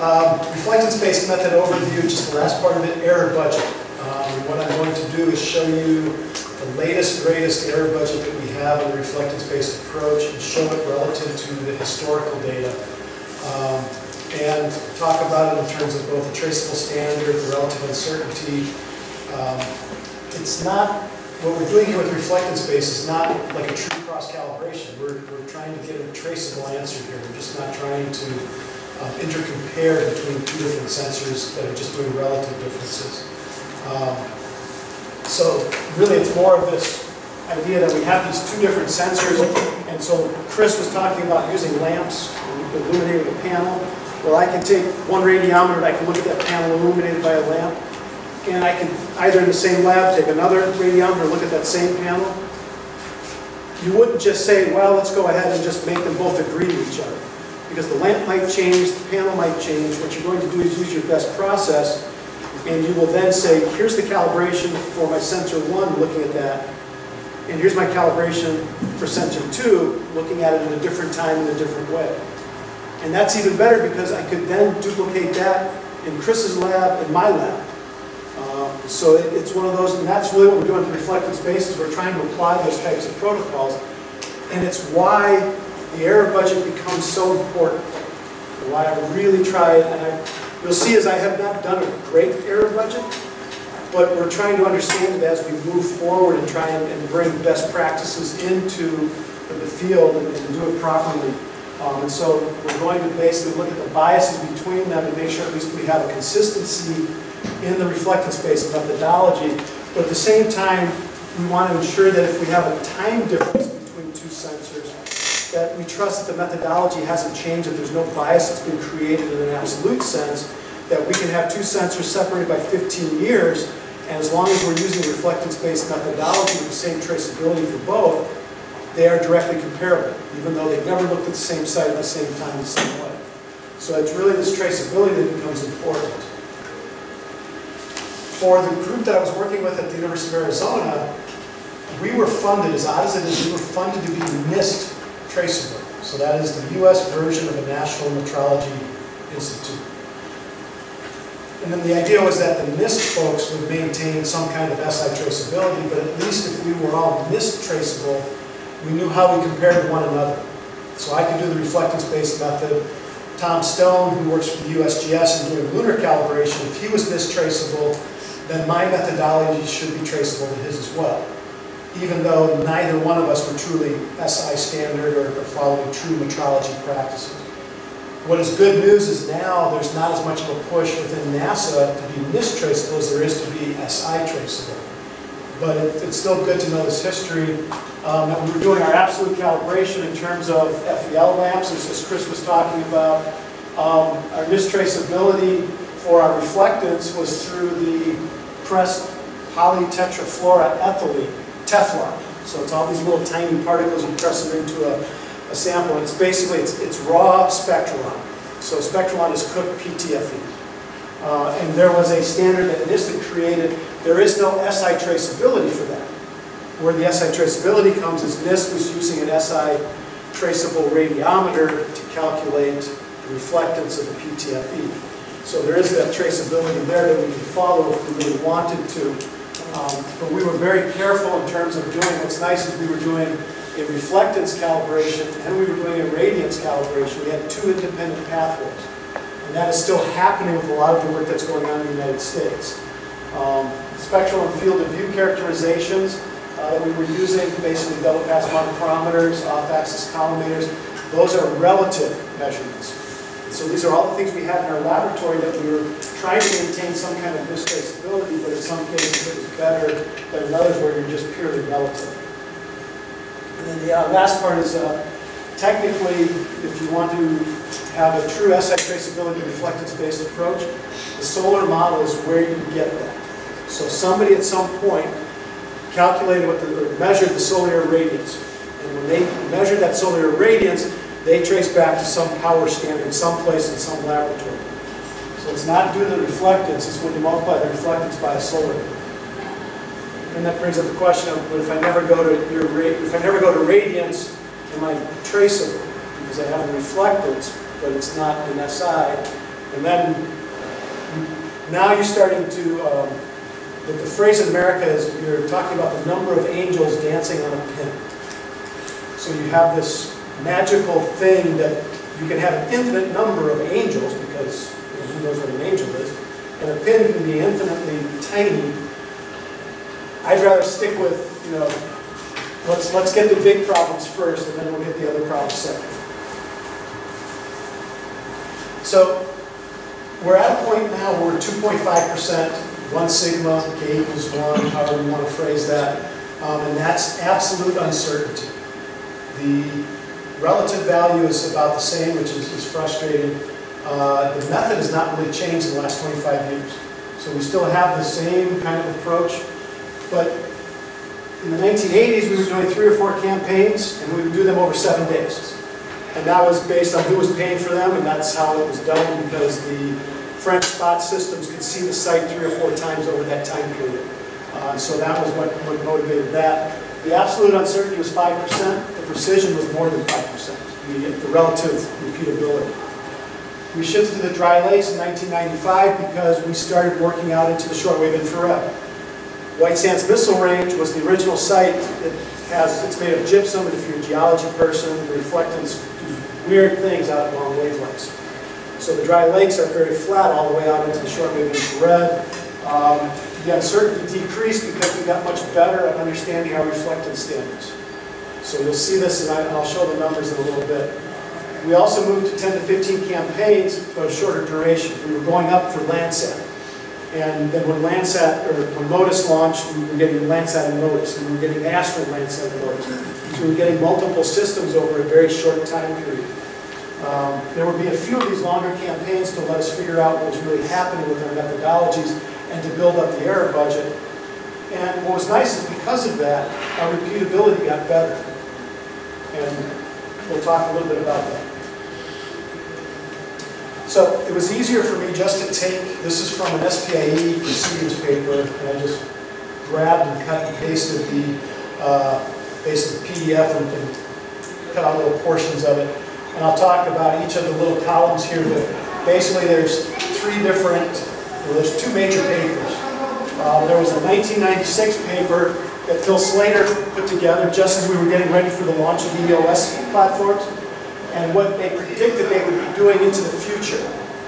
Reflectance-based method overview, just the last part of it, error budget. What I'm going to do is show you the latest, greatest error budget that we have in the reflectance-based approach and show it relative to the historical data. And talk about it in terms of both the traceable standard, the relative uncertainty. It's not, what we're doing here with reflectance-based is not like a true cross-calibration. We're trying to get a traceable answer here. We're just not trying to intercompare between two different sensors that are just doing relative differences. So really it's more of this idea that we have these two different sensors, and so Chris was talking about using lamps, illuminating a panel. Well, I can take one radiometer and I can look at that panel illuminated by a lamp, and I can either in the same lab take another radiometer, look at that same panel. You wouldn't just say, well, let's go ahead and just make them both agree to each other, because the lamp might change, the panel might change. What you're going to do is use your best process, and you will then say, here's the calibration for my sensor 1 looking at that, and here's my calibration for sensor 2 looking at it in a different time in a different way. And that's even better because I could then duplicate that in Chris's lab and my lab. So it's one of those, and that's really what we're doing with reflectance-based, is we're trying to apply those types of protocols. And it's why the error budget becomes so important, and why I really try it. And you'll see as I have not done a great error budget, but we're trying to understand it as we move forward and try and bring best practices into the field and do it properly. And so we're going to basically look at the biases between them and make sure at least we have a consistency in the reflectance-based methodology. But at the same time, we want to ensure that if we have a time difference between two sensors, that we trust that the methodology hasn't changed, that there's no bias that's been created in an absolute sense, that we can have two sensors separated by 15 years, and as long as we're using reflectance-based methodology with the same traceability for both, they are directly comparable, even though they've never looked at the same site at the same time the same way. So it's really this traceability that becomes important. For the group that I was working with at the University of Arizona, we were funded, as odd as it is, we were funded to be NIST traceable. So that is the US version of the National Metrology Institute. And then the idea was that the NIST folks would maintain some kind of SI traceability, but at least if we were all NIST traceable, we knew how we compared to one another. So I could do the reflectance-based method. Tom Stone, who works for the USGS and doing lunar calibration, if he was NIST traceable, then my methodology should be traceable to his as well, even though neither one of us were truly SI standard or following true metrology practices. What is good news is now there's not as much of a push within NASA to be NIST traceable as there is to be SI traceable. But it's still good to know this history. That we were doing our absolute calibration in terms of FEL lamps, as Chris was talking about. Our NIST traceability for our reflectance was through the pressed polytetrafluoroethylene, Teflon. So it's all these little tiny particles, you press them into a sample, and it's basically, it's raw Spectralon. So Spectralon is cooked PTFE. And there was a standard that NIST had created. There is no SI traceability for that. Where the SI traceability comes is NIST was using an SI traceable radiometer to calculate the reflectance of the PTFE. So there is that traceability there that we can follow if we really wanted to. But we were very careful in terms of doing, what's nice is we were doing a reflectance calibration and we were doing a radiance calibration. We had two independent pathways. And that is still happening with a lot of the work that's going on in the United States. Spectral and field of view characterizations that we were using, basically double pass monochrometers, off-axis collimators, those are relative measurements. So these are all the things we had in our laboratory that we were trying to maintain some kind of traceability, but in some cases it was better than in others where you're just purely relative. And then the last part is technically, if you want to have a true SI traceability reflectance-based approach, the solar model is where you get that. So somebody at some point calculated what or measured the solar irradiance. And when they measured that solar irradiance, they trace back to some power standard, someplace in some laboratory. So it's not due to the reflectance, it's when you multiply the reflectance by a solar. And that brings up the question of, but if I never go to radiance, am I traceable? Because I have a reflectance, but it's not an SI. And then now you're starting to, the phrase in America is you're talking about the number of angels dancing on a pin. So you have this magical thing that you can have an infinite number of angels, because who knows what an angel is, and a pin can be infinitely tiny. I'd rather stick with, let's get the big problems first, and then we'll get the other problems second. So we're at a point now where we're 2.5%, 1 sigma, k equals 1, however you want to phrase that, and that's absolute uncertainty. The relative value is about the same, which is frustrating. The method has not really changed in the last 25 years. So we still have the same kind of approach, but in the 1980s we were doing 3 or 4 campaigns, and we would do them over 7 days. And that was based on who was paying for them, and that's how it was done, because the French spot systems could see the site 3 or 4 times over that time period. So that was what motivated that. The absolute uncertainty was 5%. The precision was more than 5%, the relative repeatability. We shifted to the dry lakes in 1995 because we started working out into the shortwave infrared. White Sands Missile Range was the original site. It's made of gypsum, and if you're a geology person, the reflectance do weird things out at long wavelengths. So the dry lakes are very flat all the way out into the shortwave infrared. The uncertainty decreased because we got much better at understanding our reflectance standards. So you'll see this, and I'll show the numbers in a little bit. We also moved to 10 to 15 campaigns, but a shorter duration. We were going up for Landsat. And then when when MODIS launched, we were getting Landsat and MODIS, and we were getting Astro Landsat and MODIS. So we were getting multiple systems over a very short time period. There would be a few of these longer campaigns to let us figure out what was really happening with our methodologies and to build up the error budget. And what was nice is because of that, our repeatability got better. And we'll talk a little bit about that. So it was easier for me just to take, this is from an SPIE proceedings paper, and I just grabbed and cut and pasted the PDF and cut out little portions of it. And I'll talk about each of the little columns here, but basically there's 3 different, there's 2 major papers. There was a 1996 paper that Phil Slater put together just as we were getting ready for the launch of the EOS platforms, and what they predicted they would be doing into the future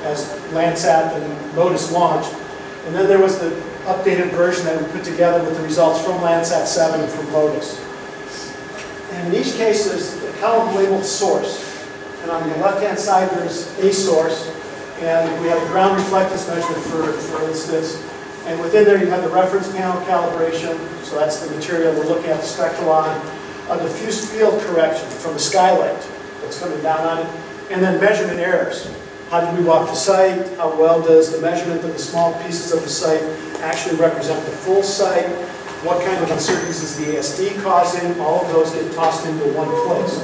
as Landsat and MODIS launched. And then there was the updated version that we put together with the results from Landsat 7 and from MODIS. And in each case, there's a column labeled source. And on the left-hand side, there's a source. And we have a ground reflectance measurement, for instance. And within there, you have the reference panel calibration. So that's the material we're looking at, the spectral on. A diffuse field correction from the skylight that's coming down on it. And then measurement errors. How did we walk the site? How well does the measurement of the small pieces of the site actually represent the full site? What kind of uncertainties is the ASD causing? All of those get tossed into one place.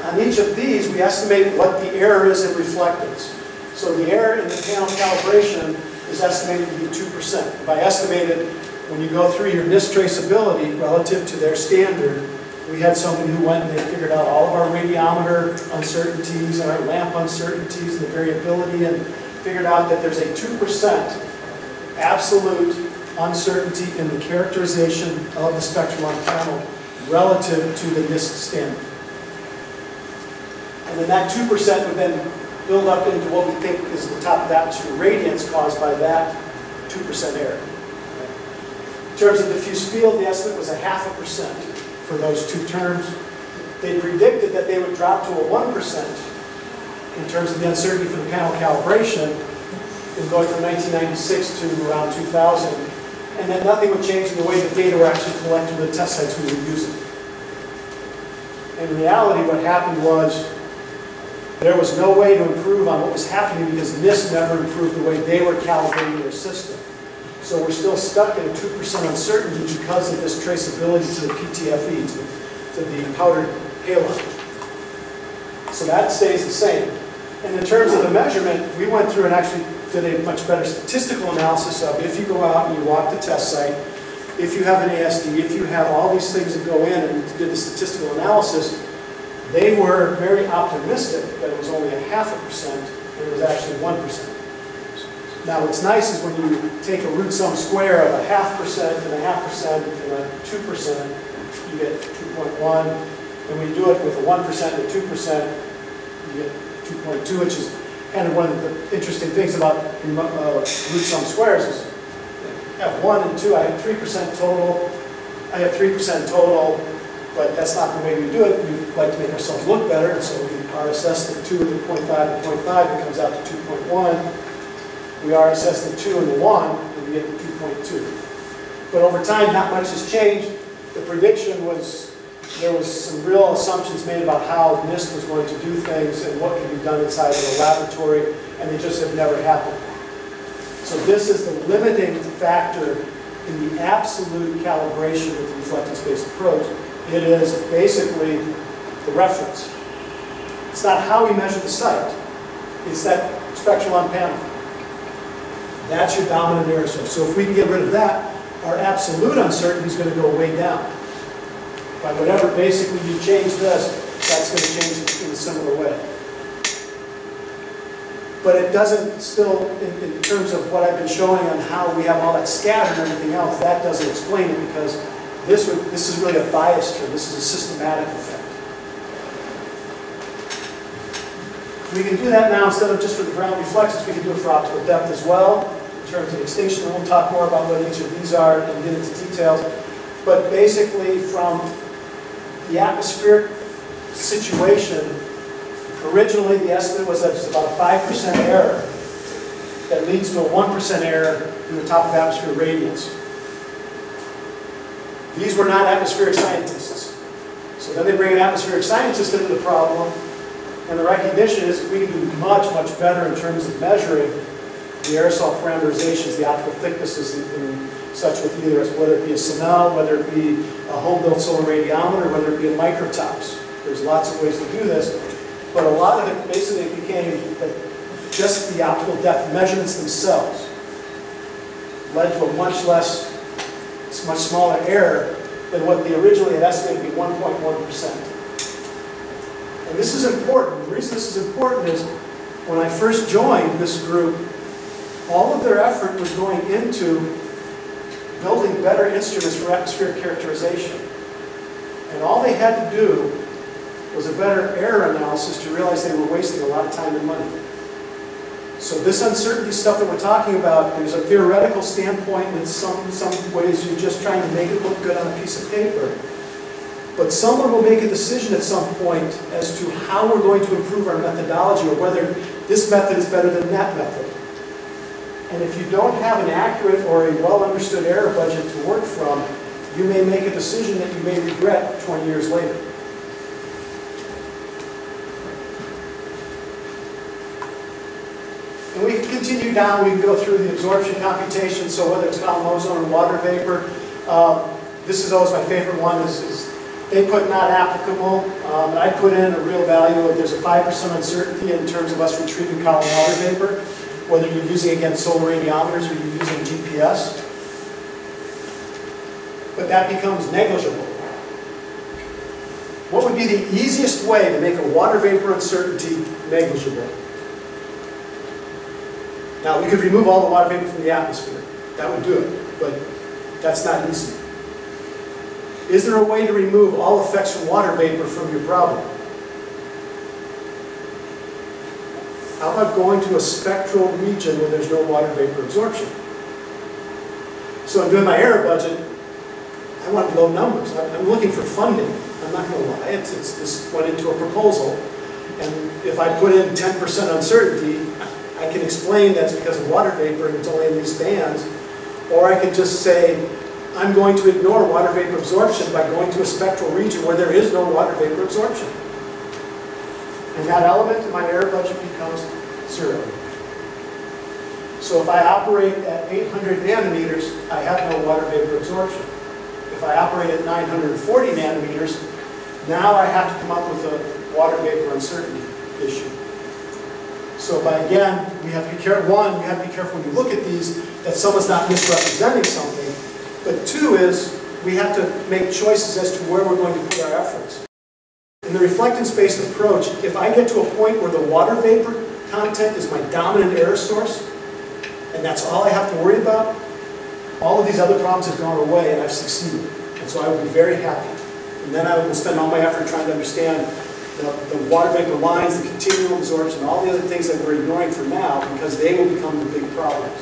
On each of these, we estimate what the error is in reflectance. So the error in the panel calibration is estimated to be 2%. By estimated, when you go through your NIST traceability relative to their standard, we had somebody who went and they figured out all of our radiometer uncertainties and our lamp uncertainties and the variability, and figured out that there's a 2% absolute uncertainty in the characterization of the spectrum on panel relative to the NIST standard. And then that 2% would then build up into what we think is the top of the atmosphere radiance caused by that 2% error. In terms of diffuse field, the estimate was 0.5% for those 2 terms. They predicted that they would drop to a 1% in terms of the uncertainty for the panel calibration in going from 1996 to around 2000, and that nothing would change in the way the data were actually collected with the test sites we were using. In reality, what happened was there was no way to improve on what was happening because NIST never improved the way they were calibrating their system. So we're still stuck at a 2% uncertainty because of this traceability to the PTFE, to the powdered halide. So that stays the same. And in terms of the measurement, we went through and actually did a much better statistical analysis of if you go out and you walk the test site, if you have an ASD, if you have all these things that go in and did the statistical analysis, They were very optimistic that it was only 0.5%, and it was actually 1%. Now what's nice is when you take a root sum square of 0.5% and 0.5% and a 2%, you get 2.1. And when you do it with a 1% and a 2%, you get 2.2, which is kind of one of the interesting things about root sum squares is I have 1 and 2, I have 3% total. I have 3% total, but that's not the way we do it. We like to make ourselves look better, and so we RSS the 2 and the 0.5 and 0.5, it comes out to 2.1. We RSS the 2 and the 1, and we get the 2.2. But over time, not much has changed. The prediction was, there was some real assumptions made about how NIST was going to do things and what could be done inside of the laboratory, and they just have never happened. So this is the limiting factor in the absolute calibration with the reflectance-based approach. It is basically the reference. It's not how we measure the site. It's that spectrum on panel. That's your dominant error source. So if we can get rid of that, our absolute uncertainty is going to go way down. By whatever basically you change this, that's going to change it in a similar way. But it doesn't still, in terms of what I've been showing on how we have all that scatter and everything else, that doesn't explain it because this is really a bias term. This is a systematic effect. We can do that now instead of just for the ground reflexes, we can do it for optical depth as well. In terms of extinction, and we'll talk more about what each of these are and get into details. But basically from the atmospheric situation, originally the estimate was that it's about a 5% error that leads to a 1% error in the top of atmosphere radiance. These were not atmospheric scientists. So then they bring an atmospheric scientist into the problem, and the recognition is that we can do much, much better in terms of measuring the aerosol parameterizations, the optical thicknesses and such with either, whether it be a Snell, whether it be a home-built solar radiometer, whether it be a microtops. There's lots of ways to do this. But a lot of it basically became that just the optical depth measurements themselves led to a much smaller error than what they originally had estimated to be 1.1%. And this is important. The reason this is important is when I first joined this group, all of their effort was going into building better instruments for atmospheric characterization. And all they had to do was a better error analysis to realize they were wasting a lot of time and money. So this uncertainty stuff that we're talking about, there's a theoretical standpoint, and in some ways you're just trying to make it look good on a piece of paper. But someone will make a decision at some point as to how we're going to improve our methodology or whether this method is better than that method. And if you don't have an accurate or a well-understood error budget to work from, you may make a decision that you may regret 20 years later. And we can continue down, we can go through the absorption computation, so whether it's column ozone or water vapor. This is always my favorite one, is they put not applicable. I put in a real value of there's a 5% uncertainty in terms of us retrieving column water vapor, whether you're using against solar radiometers or you're using GPS. But that becomes negligible. What would be the easiest way to make a water vapor uncertainty negligible? Now, we could remove all the water vapor from the atmosphere. That would do it, but that's not easy. Is there a way to remove all effects from water vapor from your problem? How about going to a spectral region where there's no water vapor absorption? So in doing my error budget, I want low numbers. I'm looking for funding. I'm not going to lie. This went into a proposal. And if I put in 10% uncertainty, I can explain that's because of water vapor and it's only in these bands. Or I could just say, I'm going to ignore water vapor absorption by going to a spectral region where there is no water vapor absorption. And that element in my error budget becomes 0. So if I operate at 800 nanometers, I have no water vapor absorption. If I operate at 940 nanometers, now I have to come up with a water vapor uncertainty issue. So again, we have to be careful. One, we have to be careful when you look at these that someone's not misrepresenting something. But two is, we have to make choices as to where we're going to put our efforts. In the reflectance-based approach, if I get to a point where the water vapor content is my dominant error source, and that's all I have to worry about, all of these other problems have gone away and I've succeeded. And so I would be very happy. And then I will spend all my effort trying to understand the water vapor lines, the continuum absorption, all the other things that we're ignoring for now, because they will become the big problems.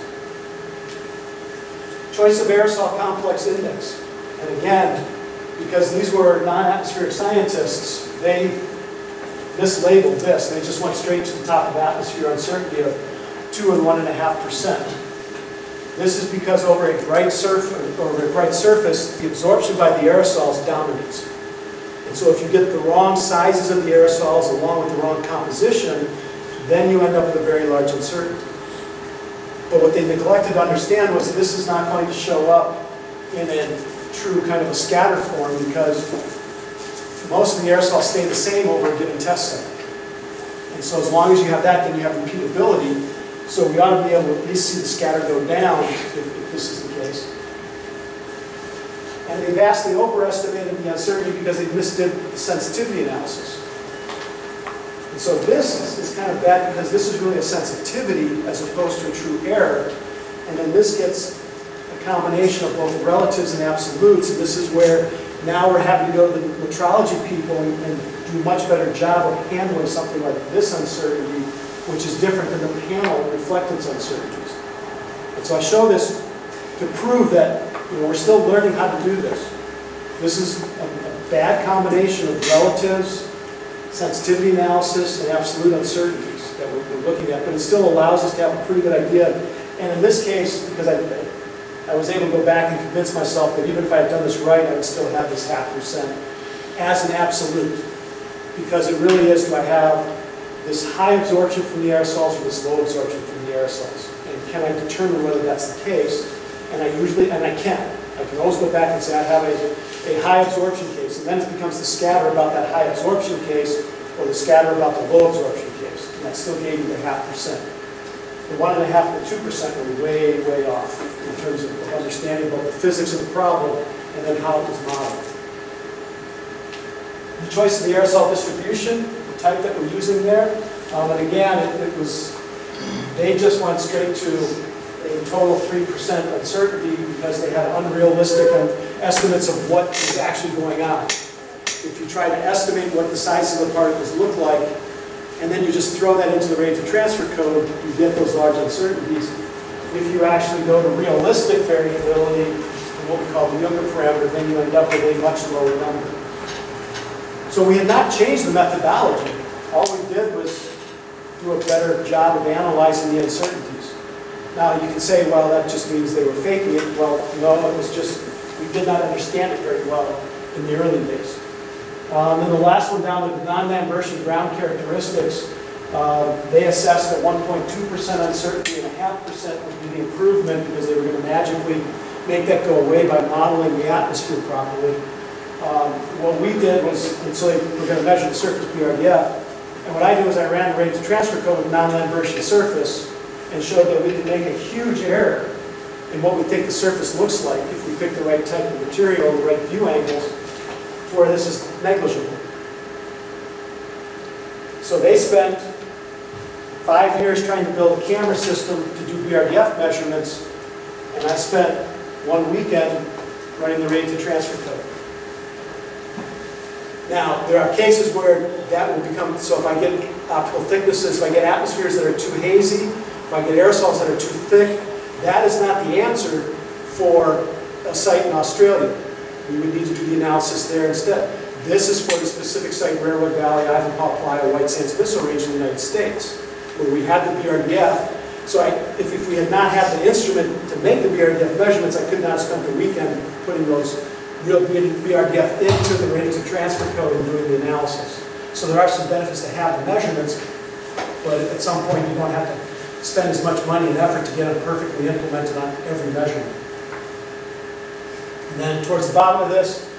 Choice of aerosol complex index. And again, because these were non-atmospheric scientists, they mislabeled this. They just went straight to the top of atmosphere uncertainty of 2 and 1.5%. This is because over a bright surface, the absorption by the aerosols dominates. And so if you get the wrong sizes of the aerosols along with the wrong composition, then you end up with a very large uncertainty. But what they neglected to understand was this is not going to show up in a true kind of a scatter form, because most of the aerosols stay the same over a given test set. And so as long as you have that, then you have repeatability. So we ought to be able to at least see the scatter go down if this is the case. And they vastly overestimated the uncertainty because they misdid the sensitivity analysis. And so this is kind of bad because this is really a sensitivity as opposed to a true error. And then this gets a combination of both relatives and absolutes. And this is where now we're having to go to the metrology people and do a much better job of handling something like this uncertainty, which is different than the panel reflectance uncertainties. And so I show this to prove that we're still learning how to do this. This is a bad combination of relatives, sensitivity analysis, and absolute uncertainties that we're looking at, but it still allows us to have a pretty good idea. And in this case, because I was able to go back and convince myself that even if I had done this right, I would still have this 0.5% as an absolute. Because it really is, do I have this high absorption from the aerosols or this low absorption from the aerosols? And can I determine whether that's the case? And I can. I can always go back and say I have a high absorption case, and then it becomes the scatter about that high absorption case or the scatter about the low absorption case. And that still gave you the 0.5%. The 1.5% and the 2% were way, way off in terms of understanding both the physics of the problem and then how it was modeled. The choice of the aerosol distribution, the type that we're using there, and again, they just went straight to a total 3% uncertainty because they had unrealistic estimates of what is actually going on. If you try to estimate what the sizes of the particles look like, and then you just throw that into the rate of transfer code, you get those large uncertainties. If you actually go to realistic variability, what we call the Junger parameter, then you end up with a much lower number. So we had not changed the methodology. All we did was do a better job of analyzing the uncertainties. Now you can say, well, that just means they were faking it. Well, no, it was just, we did not understand it very well in the early days. And the last one down, the non-Lambertian ground characteristics, they assessed that 1.2% uncertainty and 0.5% would be the improvement because they were going to magically make that go away by modeling the atmosphere properly. What we did was, and so we're going to measure the surface BRDF, and what I did was I ran the rate of transfer code with non-Lambertian surface and showed that we can make a huge error in what we think the surface looks like if we pick the right type of material, the right view angles, to where this is negligible. So they spent 5 years trying to build a camera system to do BRDF measurements, and I spent 1 weekend running the rate to transfer code. Now, there are cases where that will become, so if I get optical thicknesses, if I get atmospheres that are too hazy, if I get aerosols that are too thick, that is not the answer for a site in Australia. We would need to do the analysis there instead. This is for the specific site, Railroad Valley, Ivanpah, Playa, White Sands Abyssal Range in the United States, where we had the BRDF. So if we had not had the instrument to make the BRDF measurements, I could not have spent the weekend putting those real BRDF into the rate of transfer code and doing the analysis. So there are some benefits to have the measurements, but at some point you don't have to spend as much money and effort to get it perfectly implemented on every measurement. And then towards the bottom of this,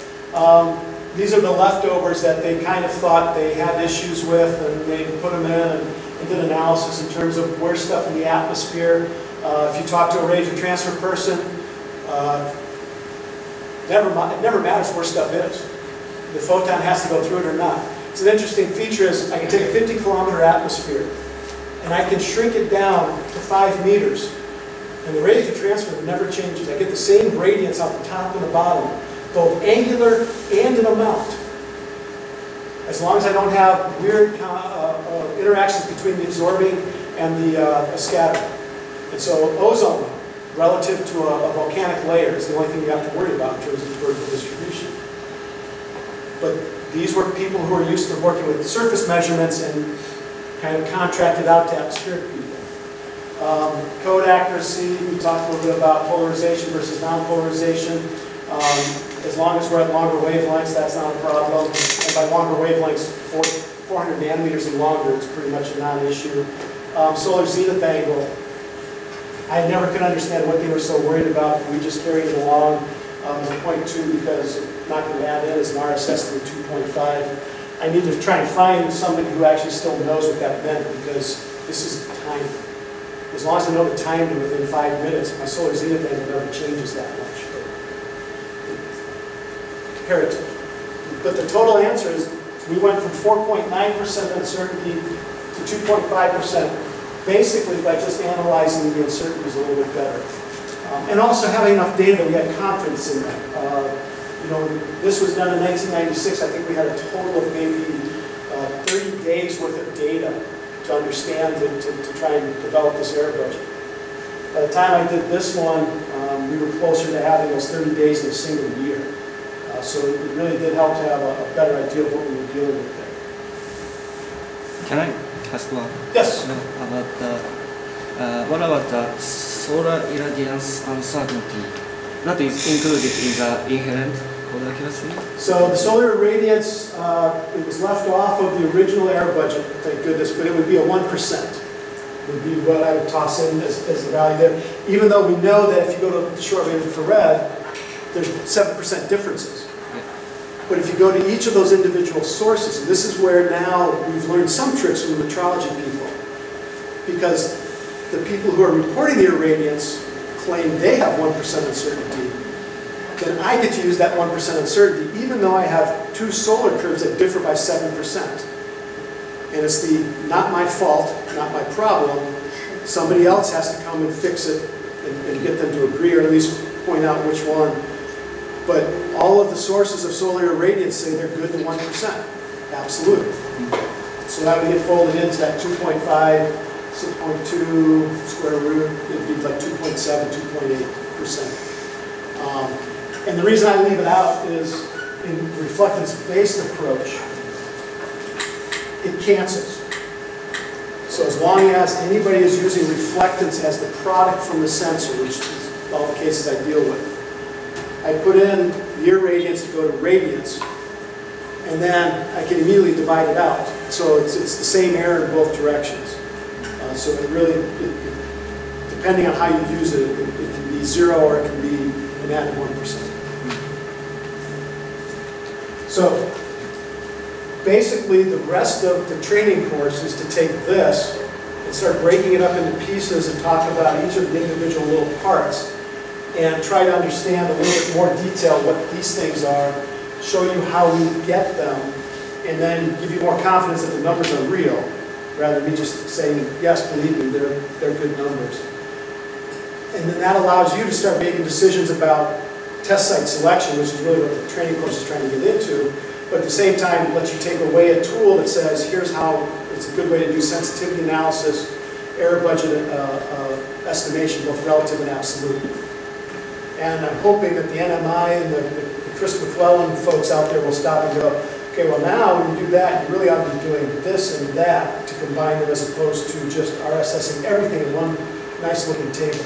these are the leftovers that they kind of thought they had issues with, and they put them in and did analysis in terms of where's stuff in the atmosphere. If you talk to a rate of transfer person, it never matters where stuff is. The photon has to go through it or not. It's an interesting feature is I can take a 50-kilometer atmosphere and I can shrink it down to 5 meters. And the radiative transfer never changes. I get the same gradients off the top and the bottom, both angular and in amount. As long as I don't have weird interactions between the absorbing and the scattering. And so ozone, relative to a volcanic layer, is the only thing you have to worry about in terms of vertical distribution. But these were people who are used to working with surface measurements and kind of contracted out to atmospheric people. Code accuracy, we talked a little bit about polarization versus non-polarization. As long as we're at longer wavelengths, that's not a problem. And by longer wavelengths, 400 nanometers and longer, it's pretty much a non-issue. Solar zenith angle, I never could understand what they were so worried about. We just carried it along as a 0.2 because I'm not going to add in as an RSS to the 2.5. I need to try and find somebody who actually still knows what that meant because this is the time. As long as I know the time to within 5 minutes, my solar zenith angle never changes that much. Compare it to. But the total answer is we went from 4.9% uncertainty to 2.5%, basically by just analyzing the uncertainties a little bit better. And also having enough data that we had confidence in that. You know, this was done in 1996. I think we had a total of maybe 30 days worth of data to understand to try and develop this air budget. By the time I did this one, we were closer to having those 30 days in a single year. So it really did help to have a better idea of what we were dealing with there. Can I ask one? Yes. About what about the solar irradiance uncertainty? That is included in the inherent code accuracy? So the solar irradiance, it was left off of the original air budget, thank goodness, but it would be a 1%. Would be what I would toss in as the value there. Even though we know that if you go to the short-wave infrared, there's 7% differences. But if you go to each of those individual sources, and this is where now we've learned some tricks from the metrology people, because the people who are reporting the irradiance claim they have 1% uncertainty, then I get to use that 1% uncertainty, even though I have two solar curves that differ by 7%. And it's not my fault, not my problem. Somebody else has to come and fix it and get them to agree, or at least point out which one. But all of the sources of solar irradiance say they're good to 1%. Absolutely. So that would get folded into that 2.5, 6.2 square root. It'd be like 2.7, 2.8%. And the reason I leave it out is in the reflectance-based approach, it cancels. So as long as anybody is using reflectance as the product from the sensor, which is all the cases I deal with, I put in the irradiance to go to radiance, and then I can immediately divide it out. So it's the same error in both directions. So it really, depending on how you use it, it can be 0 or it can be an added 1%. So basically the rest of the training course is to take this and start breaking it up into pieces and talk about each of the individual little parts and try to understand a little bit more detail what these things are, show you how we get them, and then give you more confidence that the numbers are real, rather than me just saying, yes, believe me, they're good numbers. And then that allows you to start making decisions about test site selection, which is really what the training course is trying to get into, but at the same time, it lets you take away a tool that says, here's how it's a good way to do sensitivity analysis, error budget estimation, both relative and absolute. And I'm hoping that the NMI and the Chris McClellan folks out there will stop and go, okay, well now when you do that, you really ought to be doing this and that to combine them as opposed to just RSSing everything in one nice looking table.